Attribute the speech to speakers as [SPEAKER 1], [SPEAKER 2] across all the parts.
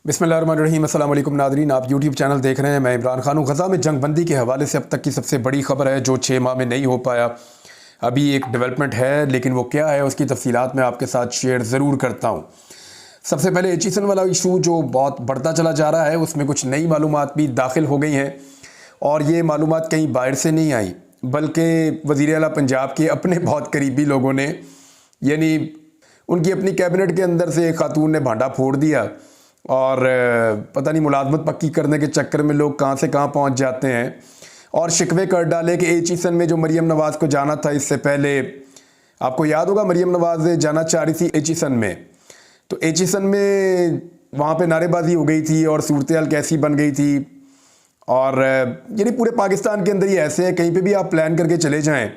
[SPEAKER 1] बिस्मिल्लाहिर्रहमानिर्रहीम। अस्सलाम वालेकुम नादरीन, आप यूट्यूब चैनल देख रहे हैं। मैं इमरान खान हूँ। गज़ा में जंगबंदी के हवाले से अब तक की सबसे बड़ी ख़बर है जो 6 माह में नहीं हो पाया। अभी एक डेवलपमेंट है, लेकिन वो क्या है उसकी तफसीलात मैं आपके साथ शेयर ज़रूर करता हूँ। सबसे पहले एचिसन वाला इशू जो बहुत बढ़ता चला जा रहा है, उसमें कुछ नई मालूमात भी दाखिल हो गई हैं और ये मालूमात कहीं बाहर से नहीं आई, बल्कि वज़ीर आला पंजाब के अपने बहुत करीबी लोगों ने, यानी उनकी अपनी कैबिनेट के अंदर से एक खातून ने भांडा फोड़ दिया और पता नहीं मुलाजमत पक्की करने के चक्कर में लोग कहाँ से कहाँ पहुँच जाते हैं और शिकवे कर डाले कि एचिसन में जो मरीम नवाज़ को जाना था इससे पहले, आपको याद होगा मरीम नवाज़ जाना चाह रही थी एचिसन में, तो एचिसन में वहाँ पे नारेबाजी हो गई थी और सूरत हाल कैसी बन गई थी। और यानी पूरे पाकिस्तान के अंदर ही ऐसे है, कहीं पे भी आप प्लान करके चले जाएं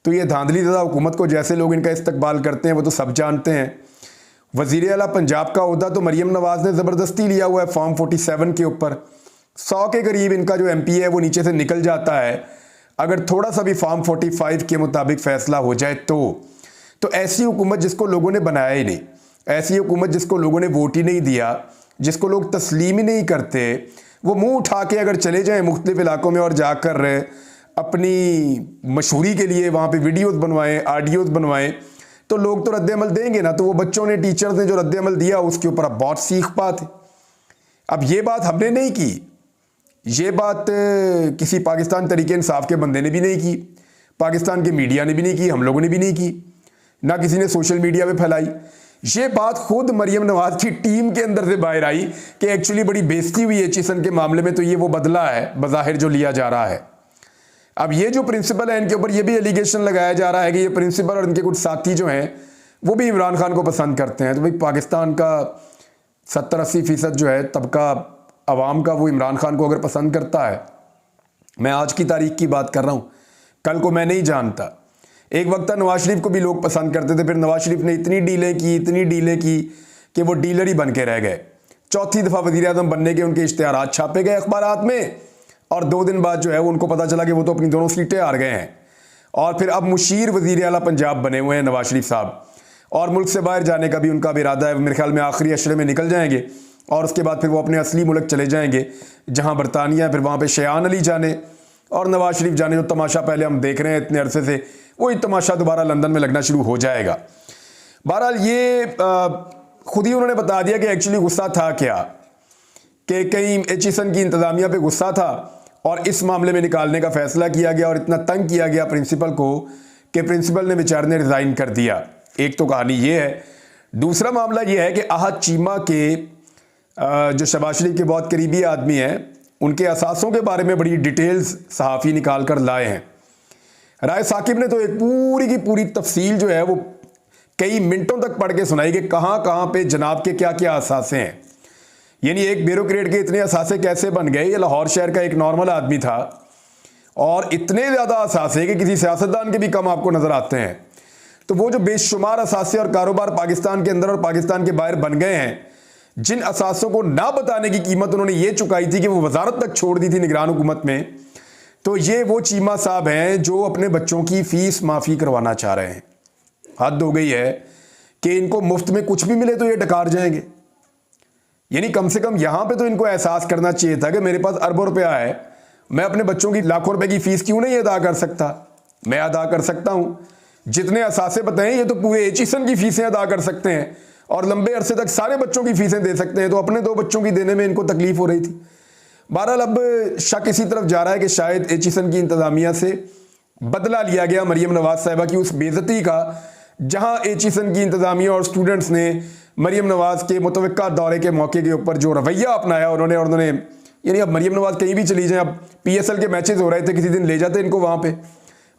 [SPEAKER 1] तो ये धांधली ज़्यादा हुकूमत को जैसे लोग इनका इस्तकबाल करते हैं वो तो सब जानते हैं। वज़ीर आला पंजाब का ओहदा तो मरीम नवाज़ ने ज़बरदस्ती लिया हुआ है फॉर्म 47 के ऊपर। 100 के करीब इनका जो MP है वो नीचे से निकल जाता है अगर थोड़ा सा भी फॉर्म 45 के मुताबिक फ़ैसला हो जाए तो ऐसी हुकूमत जिसको लोगों ने बनाया ही नहीं, ऐसी हुकूमत जिसको लोगों ने वोट ही नहीं दिया, जिसको लोग तस्लीम ही नहीं करते, वो मुँह उठा के अगर चले जाएँ मुख्तलिफ इलाकों में और जाकर अपनी मशहूरी के लिए वहाँ पर वीडियोज़ बनवाएँ, ऑडियोज़ बनवाएँ, तो लोग तो रद्द-ए-अमल देंगे ना। तो वो बच्चों ने, टीचर्स ने जो रद्द-ए-अमल दिया उसके ऊपर अब बहुत सीख पाते। अब ये बात हमने नहीं की, ये बात किसी पाकिस्तान तरीके इंसाफ के बंदे ने भी नहीं की, पाकिस्तान के मीडिया ने भी नहीं की, हम लोगों ने भी नहीं की, ना किसी ने सोशल मीडिया पे फैलाई। ये बात खुद मरीम नवाज़ की टीम के अंदर से बाहर आई कि एक्चुअली बड़ी बेइज्जती हुई है एचिसन के मामले में, तो ये वो बदला है बज़ाहिर जो लिया जा रहा है। अब ये जो प्रिंसिपल है इनके ऊपर ये भी एलिगेशन लगाया जा रहा है कि ये प्रिंसिपल और इनके कुछ साथी जो हैं वो भी इमरान खान को पसंद करते हैं। तो भाई पाकिस्तान का 70-80% जो है तबका अवाम का वो इमरान खान को अगर पसंद करता है, मैं आज की तारीख की बात कर रहा हूँ, कल को मैं नहीं जानता। एक वक्त था नवाज शरीफ को भी लोग पसंद करते थे, फिर नवाज शरीफ ने इतनी डीलें की कि वो डीलर ही बन के रह गए। चौथी दफ़ा वज़ीर आज़म बनने के उनके इश्तिहारात छापे गए अखबारात में और 2 दिन बाद जो है उनको पता चला कि वो तो अपनी दोनों सीटें हार गए हैं और फिर अब मुशीर वज़ीर आला पंजाब बने हुए हैं नवाज शरीफ साहब, और मुल्क से बाहर जाने का भी उनका भी इरादा है। मेरे ख्याल में आखिरी अशरे में निकल जाएंगे और उसके बाद फिर वो अपने असली मुल्क चले जाएंगे जहां बरतानिया, फिर वहाँ पे शयान अली जाने और नवाज शरीफ जाने। जो तमाशा पहले हम देख रहे हैं इतने अरसे से, वही तमाशा दोबारा लंदन में लगना शुरू हो जाएगा। बहरहाल ये खुद ही उन्होंने बता दिया कि एक्चुअली गुस्सा था क्या, कि कहीं एचिसन की इंतज़ामिया पे गुस्सा था और इस मामले में निकालने का फैसला किया गया और इतना तंग किया गया प्रिंसिपल को कि प्रिंसिपल ने बेचारे ने रिज़ाइन कर दिया। एक तो कहानी ये है। दूसरा मामला ये है कि आहत चीमा के जो शहबाज शरीफ के बहुत करीबी आदमी हैं, उनके असासों के बारे में बड़ी डिटेल्स सहाफ़ी निकाल कर लाए हैं। राय साकिब ने तो एक पूरी की पूरी तफसील जो है वो कई मिनटों तक पढ़ के सुनाई कि कहाँ कहाँ पे जनाब के क्या क्या असासे हैं। यानी एक ब्यूरोक्रेट के इतने असासे कैसे बन गए। ये लाहौर शहर का एक नॉर्मल आदमी था और इतने ज़्यादा असासे कि किसी सियासतदान के भी कम आपको नज़र आते हैं। तो वो जो बेशुमार असासे और कारोबार पाकिस्तान के अंदर और पाकिस्तान के बाहर बन गए हैं, जिन असासों को ना बताने की कीमत उन्होंने ये चुकाई थी कि वो वजारत तक छोड़ दी थी निगरान हुकूमत में, तो ये वो चीमा साहब हैं जो अपने बच्चों की फ़ीस माफ़ी करवाना चाह रहे हैं। हद हो गई है कि इनको मुफ्त में कुछ भी मिले तो ये डकार जाएंगे। यानी कम से कम यहाँ पे तो इनको एहसास करना चाहिए था कि मेरे पास अरबों रुपया है, मैं अपने बच्चों की लाखों रुपए की फ़ीस क्यों नहीं अदा कर सकता। मैं अदा कर सकता हूँ। जितने असासे बताएं ये तो पूरे एचिसन की फ़ीसें अदा कर सकते हैं और लंबे अरसे तक सारे बच्चों की फ़ीसें दे सकते हैं, तो अपने 2 बच्चों की देने में इनको तकलीफ़ हो रही थी। बहरहाल अब शक इसी तरफ जा रहा है कि शायद एचिसन की इंतज़ामिया से बदला लिया गया मरीम नवाज़ साहिबा की उस बेइज्जती का, जहाँ एचिसन की इंतज़ामिया और स्टूडेंट्स ने मरीम नवाज़ के मुतवक्का दौरे के मौके के ऊपर जो रवैया अपनाया उन्होंने यानी अब मरीम नवाज़ कहीं भी चली जाएं, अब PSL के मैचेस हो रहे थे, किसी दिन ले जाते इनको वहाँ पे,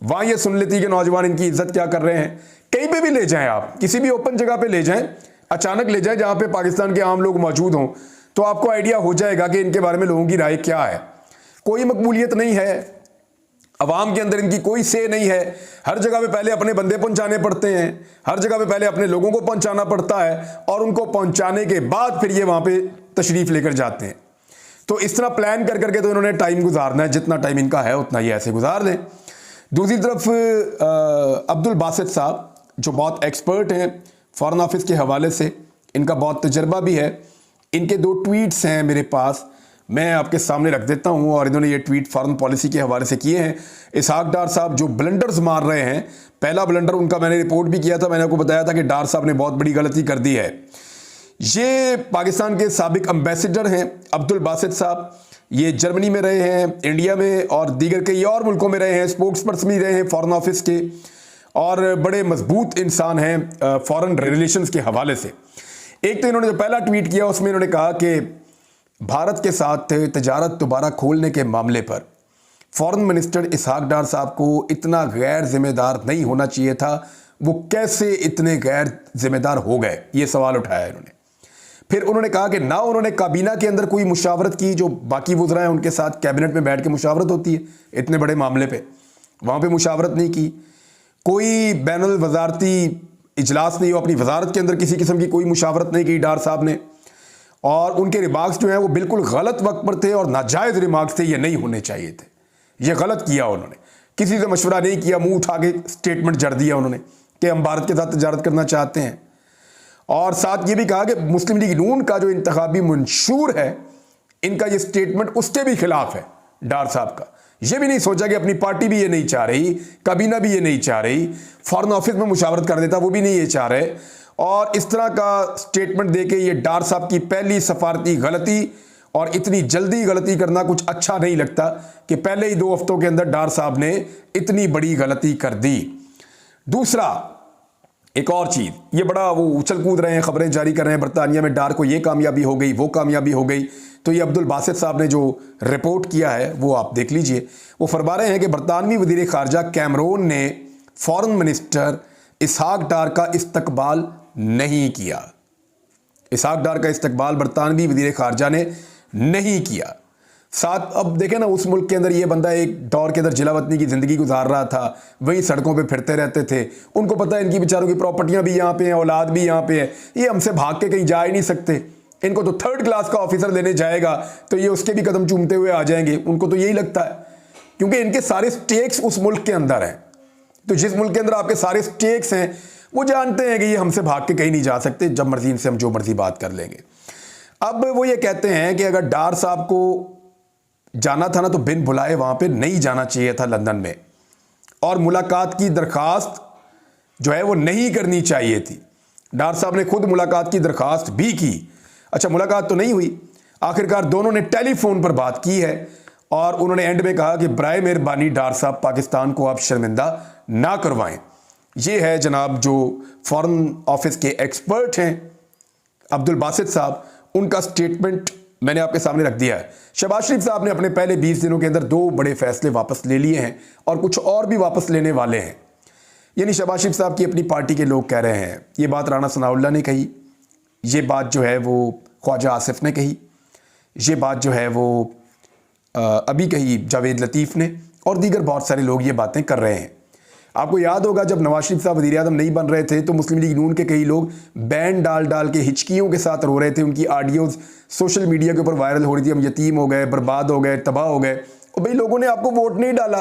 [SPEAKER 1] वहाँ ये सुन लेती कि नौजवान इनकी इज्जत क्या कर रहे हैं। कहीं पे भी ले जाएं आप, किसी भी ओपन जगह पे ले जाएं, अचानक ले जाएं जहाँ पे पाकिस्तान के आम लोग मौजूद हों, तो आपको आइडिया हो जाएगा कि इनके बारे में लोगों की राय क्या है। कोई मकबूलियत नहीं है, अवाम के अंदर इनकी कोई से नहीं है। हर जगह पे पहले अपने बंदे पहुंचाने पड़ते हैं, हर जगह पे पहले अपने लोगों को पहुंचाना पड़ता है और उनको पहुंचाने के बाद फिर ये वहाँ पे तशरीफ़ लेकर जाते हैं। तो इस तरह प्लान कर करके तो इन्होंने टाइम गुजारना है, जितना टाइम इनका है उतना ही ऐसे गुजार दें। दूसरी तरफ अब्दुल बासित साहब जो बहुत एक्सपर्ट हैं फ़ॉरेन ऑफिस के हवाले से, इनका बहुत तजर्बा भी है, इनके 2 ट्वीट्स हैं मेरे पास, मैं आपके सामने रख देता हूं। और इन्होंने ये ट्वीट फॉरेन पॉलिसी के हवाले से किए हैं। इसहाक डार साहब जो ब्लंडर्स मार रहे हैं, पहला ब्लंडर उनका मैंने रिपोर्ट भी किया था, मैंने आपको बताया था कि डार साहब ने बहुत बड़ी गलती कर दी है। ये पाकिस्तान के साबिक एम्बेसडर हैं अब्दुल बासित साहब। ये जर्मनी में रहे हैं, इंडिया में और दीगर कई और मुल्कों में रहे हैं, स्पोक्स पर्सन भी रहे हैं फॉरेन ऑफिस के, और बड़े मजबूत इंसान हैं फॉरेन रिलेशंस के हवाले से। एक तो इन्होंने जो पहला ट्वीट किया उसमें इन्होंने कहा कि भारत के साथ तजारत दोबारा खोलने के मामले पर फॉरेन मिनिस्टर इसहाक डार साहब को इतना गैर जिम्मेदार नहीं होना चाहिए था। वो कैसे इतने गैर जिम्मेदार हो गए, ये सवाल उठाया इन्होंने। फिर उन्होंने कहा कि ना उन्होंने काबीना के अंदर कोई मुशावरत की, जो बाकी वुज़रा हैं उनके साथ कैबिनेट में बैठ के मुशावरत होती है इतने बड़े मामले पे, वहाँ पे मुशावरत नहीं की। कोई बैनुल वजारती इजलास नहीं हो, अपनी वजारत के अंदर किसी किस्म की कोई मुशावरत नहीं की डार साहब ने। और उनके रिमार्क्स जो हैं वो बिल्कुल गलत वक्त पर थे और नाजायज़ रिमार्क्स थे, ये नहीं होने चाहिए थे, ये गलत किया उन्होंने। किसी से मशवरा नहीं किया, मुंह उठा के स्टेटमेंट जड़ दिया उन्होंने कि हम भारत के साथ तजारत करना चाहते हैं। और साथ ये भी कहा कि मुस्लिम लीग नून का जो इंतखाबी मंशूर है, इनका ये स्टेटमेंट उसके भी खिलाफ है डार साहब का। ये भी नहीं सोचा कि अपनी पार्टी भी ये नहीं चाह रही, काबीना भी ये नहीं चाह रही, फॉरेन ऑफिस में मुशावरत कर देता वो भी नहीं ये चाह रहे। और इस तरह का स्टेटमेंट देके ये डार साहब की पहली सफारती गलती, और इतनी जल्दी गलती करना कुछ अच्छा नहीं लगता कि पहले ही 2 हफ्तों के अंदर डार साहब ने इतनी बड़ी गलती कर दी। दूसरा, एक और चीज़, ये बड़ा वो उछल कूद रहे हैं, खबरें जारी कर रहे हैं बरतानिया में, डार को ये कामयाबी हो गई, वो कामयाबी हो गई। तो ये अब्दुल बासित साहब ने जो रिपोर्ट किया है वो आप देख लीजिए। वो फरमा रहे हैं कि बरतानवी वज़ीर ख़ारजा कैमरून ने फॉरेन मिनिस्टर इसहाक डार का इस्तकबाल नहीं किया। इसहाक डार का इस्तकबाल बरतानवी वज़ीर ख़ारजा ने नहीं किया। साथ अब देखें ना, उस मुल्क के अंदर ये बंदा एक दौर के अंदर जिलावतनी की ज़िंदगी गुजार रहा था, वहीं सड़कों पे फिरते रहते थे। उनको पता है इनकी बेचारों की प्रॉपर्टियां भी यहाँ पे हैं, औलाद भी यहाँ पे है, ये हमसे भाग के कहीं जा ही नहीं सकते। इनको तो 3rd क्लास का ऑफिसर लेने जाएगा तो ये उसके भी कदम चूमते हुए आ जाएंगे, उनको तो यही लगता है, क्योंकि इनके सारे स्टेक्स उस मुल्क के अंदर हैं। तो जिस मुल्क के अंदर आपके सारे स्टेक्स हैं, वो जानते हैं कि ये हमसे भाग के कहीं नहीं जा सकते, जब मर्जी इनसे हम जो मर्जी बात कर लेंगे। अब वो ये कहते हैं कि अगर डार साहब को जाना था ना तो बिन बुलाए वहां पे नहीं जाना चाहिए था लंदन में, और मुलाकात की दरखास्त जो है वो नहीं करनी चाहिए थी। डार साहब ने खुद मुलाकात की दरखास्त भी की। अच्छा, मुलाकात तो नहीं हुई, आखिरकार दोनों ने टेलीफोन पर बात की है, और उन्होंने एंड में कहा कि बराए मेहरबानी डार साहब पाकिस्तान को आप शर्मिंदा ना करवाएं। ये है जनाब जो फॉरेन ऑफिस के एक्सपर्ट हैं अब्दुल बासित साहब, उनका स्टेटमेंट मैंने आपके सामने रख दिया है। शहबाज शरीफ साहब ने अपने पहले 20 दिनों के अंदर 2 बड़े फैसले वापस ले लिए हैं, और कुछ और भी वापस लेने वाले हैं। यानी शहबाज शरीफ साहब की अपनी पार्टी के लोग कह रहे हैं, ये बात राना सनाउल्लाह ने कही, ये बात जो है वो ख्वाजा आसिफ ने कही, ये बात जो है वो अभी कही जावेद लतीफ़ ने, और दीगर बहुत सारे लोग ये बातें कर रहे हैं। आपको याद होगा जब नवाज शरीफ साहब वज़ीर आज़म नहीं बन रहे थे तो मुस्लिम लीग नून के कई लोग बैन डाल डाल के हिचकियों के साथ रो रहे थे, उनकी ऑडियोज़ सोशल मीडिया के ऊपर वायरल हो रही थी, हम यतीम हो गए, बर्बाद हो गए, तबाह हो गए। और भाई लोगों ने आपको वोट नहीं डाला,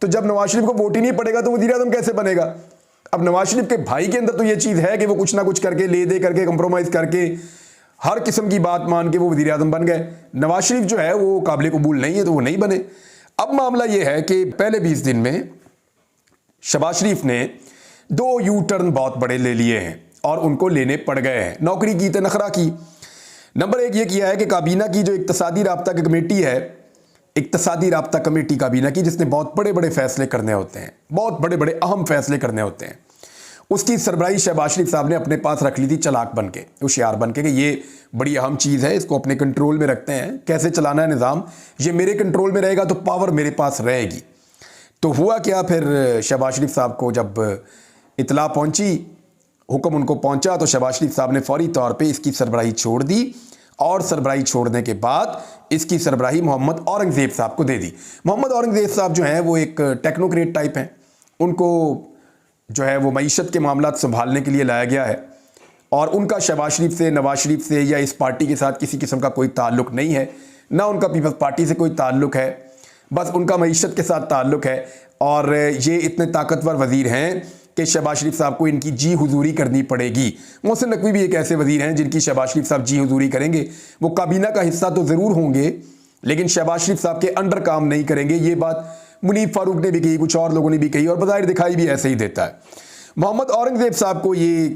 [SPEAKER 1] तो जब नवाज शरीफ को वोट ही नहीं पड़ेगा तो वज़ीर आज़म कैसे बनेगा। अब नवाज शरीफ के भाई के अंदर तो ये चीज़ है कि वो कुछ ना कुछ करके, ले दे करके, कंप्रोमाइज़ करके, हर किस्म की बात मान के वो वज़ीर आज़म बन गए। नवाज शरीफ जो है वो काबिल कबूल नहीं है, तो वो नहीं बने। अब मामला ये है कि पहले 20 दिन में शहबाज शरीफ ने 2 यू टर्न बहुत बड़े ले लिए हैं, और उनको लेने पड़ गए हैं। नौकरी की तो नखरा की। नंबर 1 ये किया है कि काबीना की जो इक्तसादी राब्ता की कमेटी है, इक्तसादी राब्ता कमेटी काबीना की, जिसने बहुत बड़े बड़े फैसले करने होते हैं, बहुत बड़े बड़े अहम फैसले करने होते हैं, उसकी सरबराही शहबाज शरीफ साहब ने अपने पास रख ली थी, चालाक बन के, होशियार बन के, कि ये बड़ी अहम चीज़ है, इसको अपने कंट्रोल में रखते हैं, कैसे चलाना है निज़ाम, ये मेरे कंट्रोल में रहेगा तो पावर मेरे पास रहेगी। तो हुआ क्या, फिर शहबाज शरीफ साहब को जब इतला पहुंची, हुक्म उनको पहुंचा, तो शहबाज शरीफ साहब ने फौरी तौर पे इसकी सरबराही छोड़ दी, और सरबराही छोड़ने के बाद इसकी सरबराही मोहम्मद औरंगज़ेब साहब को दे दी। मोहम्मद औरंगज़ेब साहब जो हैं वो एक टेक्नोक्रेट टाइप हैं, उनको जो है वो मईशत के मामला संभालने के लिए लाया गया है, और उनका शहबाज शरीफ से, नवाज शरीफ से या इस पार्टी के साथ किसी किस्म का कोई ताल्लुक नहीं है, ना उनका पीपल्स पार्टी से कोई ताल्लुक है, बस उनका मईशत के साथ ताल्लुक है। और ये इतने ताकतवर वज़ीर हैं कि शहबाज शरीफ साहब को इनकी जी हुजूरी करनी पड़ेगी। मोहसिन नकवी भी एक ऐसे वजीर हैं जिनकी शहबाज शरीफ साहब जी हुजूरी करेंगे। वो काबीना का हिस्सा तो ज़रूर होंगे लेकिन शहबाज शरीफ साहब के अंडर काम नहीं करेंगे। ये बात मुनीफ फारूक ने भी कही, कुछ और लोगों ने भी कही और बज़ाहिर दिखाई भी ऐसे ही देता है। मोहम्मद औरंगज़ेब साहब को ये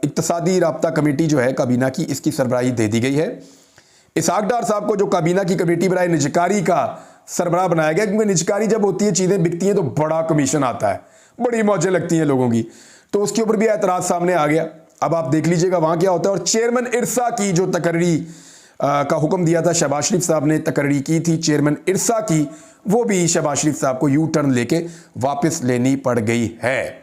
[SPEAKER 1] इक़्तिसादी राब्ता कमेटी जो है काबीना की, इसकी सरबराही दे दी गई है। इसहाक डार साहब को जो काबीना की कमेटी बनाए निजकारी का सरबराह बनाया गया, क्योंकि निजकारी जब होती है, चीज़ें बिकती हैं तो बड़ा कमीशन आता है, बड़ी मौजें लगती हैं लोगों की, तो उसके ऊपर भी एतराज़ सामने आ गया। अब आप देख लीजिएगा वहाँ क्या होता है। और चेयरमैन इरसा की जो तकर्री का हुक्म दिया था, शहबाज शरीफ साहब ने तकर्री की थी चेयरमैन इरसा की, वो भी शहबाज शरीफ साहब को यू टर्न लेके वापस लेनी पड़ गई है।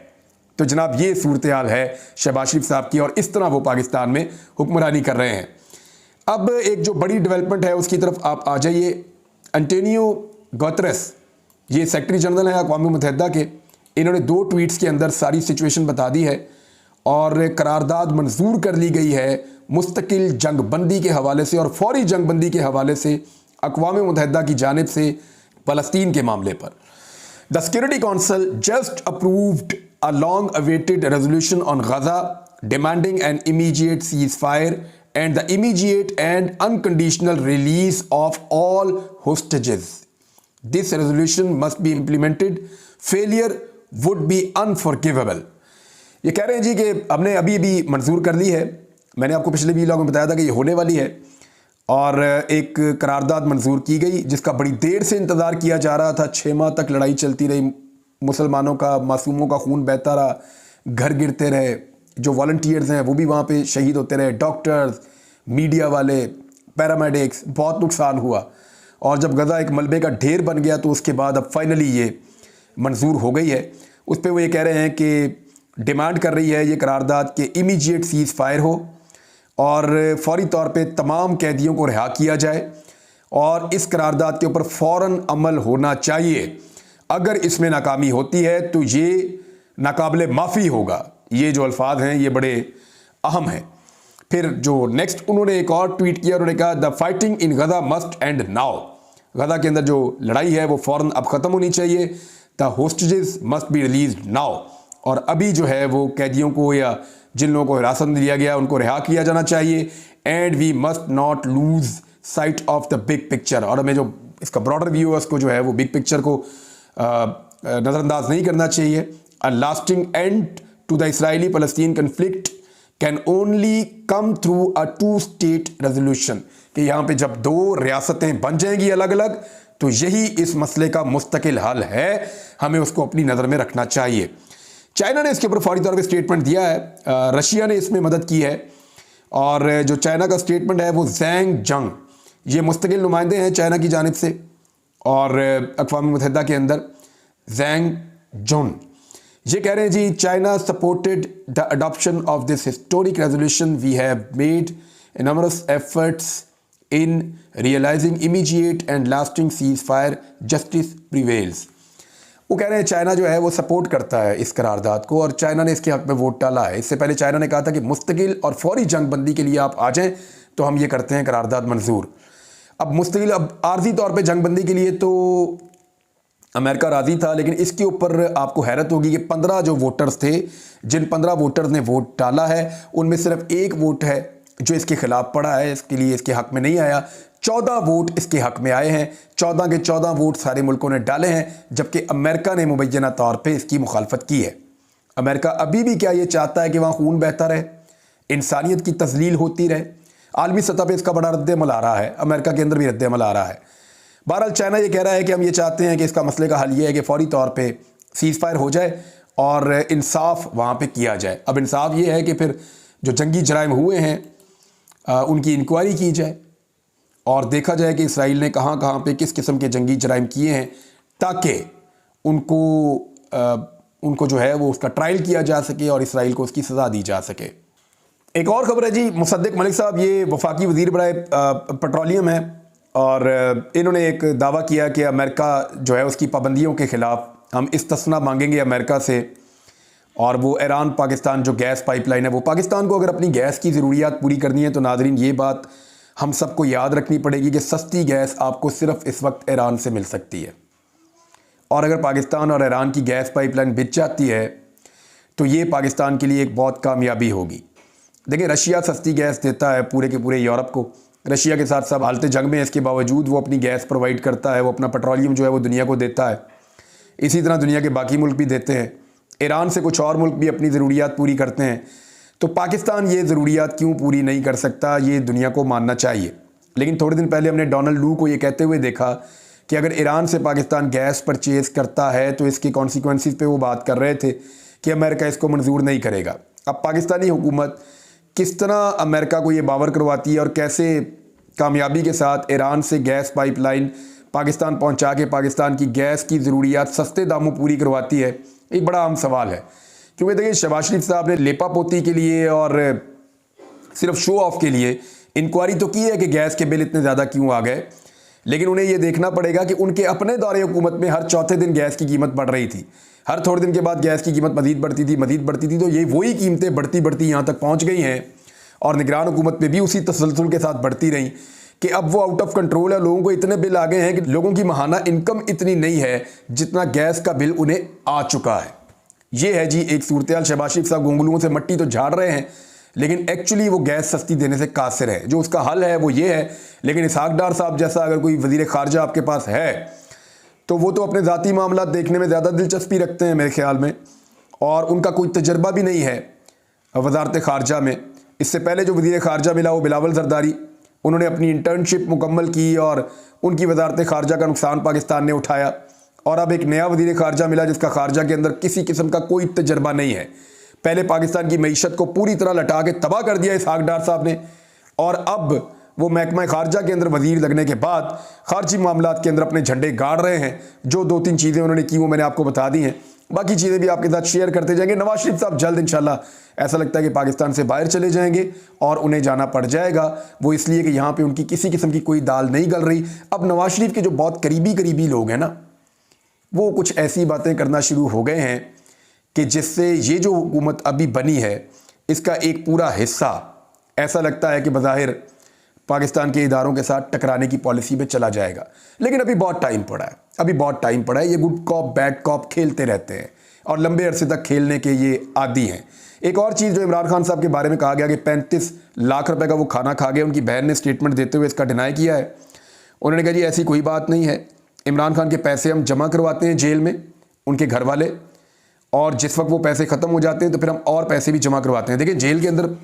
[SPEAKER 1] तो जनाब ये सूरत हाल है शहबाज शरीफ साहब की और इस तरह वो पाकिस्तान में हुक्मरानी कर रहे हैं। अब एक जो बड़ी डेवलपमेंट है उसकी तरफ आप आ जाइए। एंटोनियो गुतेरेस, ये सेक्रेटरी जनरल हैं अक़वाम मुत्तहिदा के, इन्होंने 2 ट्वीट्स के अंदर सारी सिचुएशन बता दी है और करारदाद मंजूर कर ली गई है मुस्तकिल जंग बंदी के हवाले से और फौरी जंग बंदी के हवाले से अक़वाम मुत्तहिदा की जानिब से फ़लस्तीन के मामले पर। The security council just approved a long awaited resolution on Gaza demanding an immediate ceasefire and the immediate and unconditional release of all hostages. This resolution must be implemented. Failure would be unforgivable. ये कह रहे हैं जी कि हमने अभी अभी मंजूर कर ली है। मैंने आपको पिछले वीडियो में बताया था कि ये होने वाली है और एक करारदाद मंजूर की गई जिसका बड़ी देर से इंतज़ार किया जा रहा था। 6 माह तक लड़ाई चलती रही, मुसलमानों का, मासूमों का खून बहता रहा, घर गिरते रहे, जो वॉलंटियर्स हैं वो भी वहाँ पे शहीद होते रहे, डॉक्टर्स, मीडिया वाले, पैरामेडिक्स, बहुत नुकसान हुआ। और जब गज़ा एक मलबे का ढेर बन गया तो उसके बाद अब फाइनली ये मंजूर हो गई है। उस पर वो ये कह रहे हैं कि डिमांड कर रही है ये करारदाद के इमीडिएट सीज़ फायर हो और फौरी तौर पे तमाम कैदियों को रिहा किया जाए और इस करारदाद के ऊपर फ़ौरन अमल होना चाहिए। अगर इसमें नाकामी होती है तो ये नाकाबिले माफ़ी होगा। ये जो अल्फाज हैं ये बड़े अहम हैं। फिर जो नेक्स्ट उन्होंने एक और ट्वीट किया, उन्होंने कहा the fighting in Gaza must end now. Gaza के अंदर जो लड़ाई है वो फ़ौरन अब ख़त्म होनी चाहिए। The hostages must be released now. और अभी जो है वो कैदियों को या जिन लोगों को हिरासत में लिया गया उनको रिहा किया जाना चाहिए। And we must not lose sight of the big picture. और हमें जो इसका ब्रॉडर व्यू है उसको जो है वो बिग पिक्चर को नज़रअंदाज नहीं करना चाहिए। A lasting end to the Israeli फ़लस्तीन conflict can only come through a 2 state resolution. कि यहाँ पे जब 2 रियासतें बन जाएंगी अलग अलग तो यही इस मसले का मुस्तकिल हल है, हमें उसको अपनी नज़र में रखना चाहिए। चाइना ने इसके ऊपर फौरी तौर पर स्टेटमेंट दिया है, रशिया ने इसमें मदद की है और जो चाइना का स्टेटमेंट है वो ज़ैंग जंग, ये मुस्तकिल नुमाइंदे हैं चाइना की जानिब से और अक़वाम मुत्तहिदा के अंदर ज़ैंग जुन ये कह रहे हैं जी China supported the adoption of this historic resolution. We have made numerous efforts in realizing immediate and lasting ceasefire justice prevails. वो कह रहे हैं चाइना जो है वो सपोर्ट करता है इस करारदाद को और चाइना ने इसके हक़ में वोट डाला है। इससे पहले चाइना ने कहा था कि मुस्तकिल और फौरी जंग बंदी के लिए आप आ जाएँ तो हम ये करते हैं करारदाद मंजूर। अब मुस्तकिल, अब आर्जी तौर पे जंग बंदी के लिए तो अमेरिका राज़ी था, लेकिन इसके ऊपर आपको हैरत होगी कि 15 जो वोटर्स थे, जिन 15 वोटर्स ने वोट डाला है उनमें सिर्फ 1 वोट है जो इसके ख़िलाफ़ पड़ा है, इसके लिए इसके हक़ में नहीं आया। 14 वोट इसके हक़ में आए हैं। 14 के 14 वोट सारे मुल्कों ने डाले हैं, जबकि अमेरिका ने मुबैना तौर पर इसकी मुखालफत की है। अमेरिका अभी भी क्या ये चाहता है कि वहाँ खून बहता रहे, इंसानियत की तज़लील होती रहे? आलमी सतह पर इसका बड़ा रद्द-ए-अमल आ रहा है, अमेरिका के अंदर भी रद्द-ए-अमल आ रहा है। बहरहाल चाइना ये कह रहा है कि हम ये चाहते हैं कि इसका मसले का हल ये है कि फौरी तौर पे सीज़ फायर हो जाए और इंसाफ वहाँ पे किया जाए। अब इंसाफ ये है कि फिर जो जंगी जराइम हुए हैं उनकी इंक्वायरी की जाए और देखा जाए कि इसराइल ने कहाँ कहाँ पे किस किस्म के जंगी जराइम किए हैं, ताकि उनको जो है वो उसका ट्रायल किया जा सके और इसराइल को उसकी सज़ा दी जा सके। एक और ख़बर है जी, मुसद्दिक मलिक साहब ये वफाकी वज़ीर बराए पेट्रोलियम है और इन्होंने एक दावा किया कि अमेरिका जो है उसकी पाबंदियों के ख़िलाफ़ हम इस्तिस्ना मांगेंगे अमेरिका से और वो ईरान पाकिस्तान जो गैस पाइपलाइन है वो पाकिस्तान को अगर अपनी गैस की ज़रूरियात पूरी करनी है तो नाज़रीन ये बात हम सबको याद रखनी पड़ेगी कि सस्ती गैस आपको सिर्फ इस वक्त ईरान से मिल सकती है और अगर पाकिस्तान और ईरान की गैस पाइपलाइन बिछ जाती है तो ये पाकिस्तान के लिए एक बहुत कामयाबी होगी। देखिए, रशिया सस्ती गैस देता है पूरे के पूरे यूरोप को। रशिया के साथ सब हालत जंग में है, इसके बावजूद वो अपनी गैस प्रोवाइड करता है, वो अपना पेट्रोलियम जो है वो दुनिया को देता है। इसी तरह दुनिया के बाकी मुल्क भी देते हैं। ईरान से कुछ और मुल्क भी अपनी ज़रूरियात पूरी करते हैं। तो पाकिस्तान ये ज़रूरियात क्यों पूरी नहीं कर सकता, ये दुनिया को मानना चाहिए। लेकिन थोड़े दिन पहले हमने डोनाल्ड लू को ये कहते हुए देखा कि अगर ईरान से पाकिस्तान गैस परचेज़ करता है तो इसके कॉन्सिक्वेंसेस पे वो बात कर रहे थे कि अमेरिका इसको मंजूर नहीं करेगा। अब पाकिस्तानी हुकूमत किस तरह अमेरिका को ये बावर करवाती है और कैसे कामयाबी के साथ ईरान से गैस पाइपलाइन पाकिस्तान पहुंचा के पाकिस्तान की गैस की ज़रूरियात सस्ते दामों पूरी करवाती है, एक बड़ा अहम सवाल है। क्योंकि देखिए, शहबाज शरीफ साहब ने लेपा पोती के लिए और सिर्फ शो ऑफ के लिए इंक्वायरी तो की है कि गैस के बिल इतने ज़्यादा क्यों आ गए, लेकिन उन्हें यह देखना पड़ेगा कि उनके अपने दौरे हुकूमत में हर चौथे दिन गैस की कीमत बढ़ रही थी। हर थोड़े दिन के बाद गैस की कीमत मज़ीद बढ़ती थी। तो ये वही कीमतें बढ़ती यहाँ तक पहुँच गई हैं और निगरान हुकूमत में भी उसी तसलसल के साथ बढ़ती रहीं कि अब वो आउट ऑफ कंट्रोल है। लोगों को इतने बिल आ गए हैं कि लोगों की माहाना इनकम इतनी नहीं है जितना गैस का बिल उन्हें आ चुका है। ये है जी एक सूरत-ए-हाल। शहबाज शरीफ साहब गुंगलुओं से मट्टी तो झाड़ रहे हैं, लेकिन एक्चुअली वो गैस सस्ती देने से कासिर है। जो उसका हल है वो ये है। लेकिन इसहाक डार साहब जैसा अगर कोई वज़ीर ख़ारजा आपके पास है तो वो तो अपने ज़ाती मामला देखने में ज़्यादा दिलचस्पी रखते हैं मेरे ख्याल में, और उनका कोई तजर्बा भी नहीं है वज़ारत ख़ारजा में। इससे पहले जो वज़ीर ख़ारजा मिला वो बिलावल ज़रदारी, उन्होंने अपनी इंटर्नशिप मुकम्मल की और उनकी वज़ारत ख़ारजा का नुकसान पाकिस्तान ने उठाया। और अब एक नया वज़ीर ख़ारजा मिला जिसका ख़ारजा के अंदर किसी किस्म का कोई तजर्बा नहीं है। पहले पाकिस्तान की मईशत को पूरी तरह लटा के तबाह कर दिया इसहाक डार साहब ने, और अब वो महकमा ख़ारजा के अंदर वज़ीर लगने के बाद ख़ारजी मामलात के अंदर अपने झंडे गाड़ रहे हैं। जो 2-3 चीज़ें उन्होंने की वो मैंने आपको बता दी हैं, बाकी चीज़ें भी आपके साथ शेयर करते जाएंगे। नवाज शरीफ साहब जल्द इंशाल्लाह ऐसा लगता है कि पाकिस्तान से बाहर चले जाएंगे और उन्हें जाना पड़ जाएगा। वो इसलिए कि यहाँ पे उनकी किसी किस्म की कोई दाल नहीं गल रही। अब नवाज शरीफ के जो बहुत करीबी लोग हैं ना, वो कुछ ऐसी बातें करना शुरू हो गए हैं कि जिससे ये जो हुकूमत अभी बनी है इसका एक पूरा हिस्सा ऐसा लगता है कि बज़ाहिर पाकिस्तान के इदारों के साथ टकराने की पॉलिसी में चला जाएगा। लेकिन अभी बहुत टाइम पड़ा है। ये गुड कॉप बैड कॉप खेलते रहते हैं और लंबे अरसे तक खेलने के ये आदी हैं। एक और चीज़ जो इमरान खान साहब के बारे में कहा गया कि 35 लाख रुपए का वो खाना खा गए, उनकी बहन ने स्टेटमेंट देते हुए इसका डिनाई किया है। उन्होंने कहा जी ऐसी कोई बात नहीं है, इमरान खान के पैसे हम जमा करवाते हैं जेल में, उनके घर वाले, और जिस वक्त वो पैसे ख़त्म हो जाते हैं तो फिर हम और पैसे भी जमा करवाते हैं। देखिए, जेल के अंदर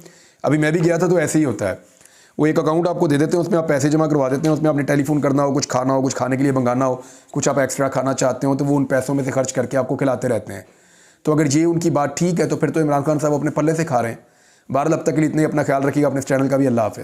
[SPEAKER 1] अभी मैं भी गया था तो ऐसे ही होता है। वो एक अकाउंट आपको दे देते हैं, उसमें आप पैसे जमा करवा देते हैं। उसमें आपने टेलीफोन करना हो, कुछ खाना हो, कुछ खाने के लिए मंगाना हो, कुछ आप एक्स्ट्रा खाना चाहते हो तो वो उन पैसों में से खर्च करके आपको खिलाते रहते हैं। तो अगर ये उनकी बात ठीक है तो फिर तो इमरान खान साहब अपने पल्ले से खा रहे हैं। बहरहाल अब तक के लिए इतने, अपना ख्याल रखिएगा, अपने इस चैनल का भी। अल्लाह हाफ़िज़।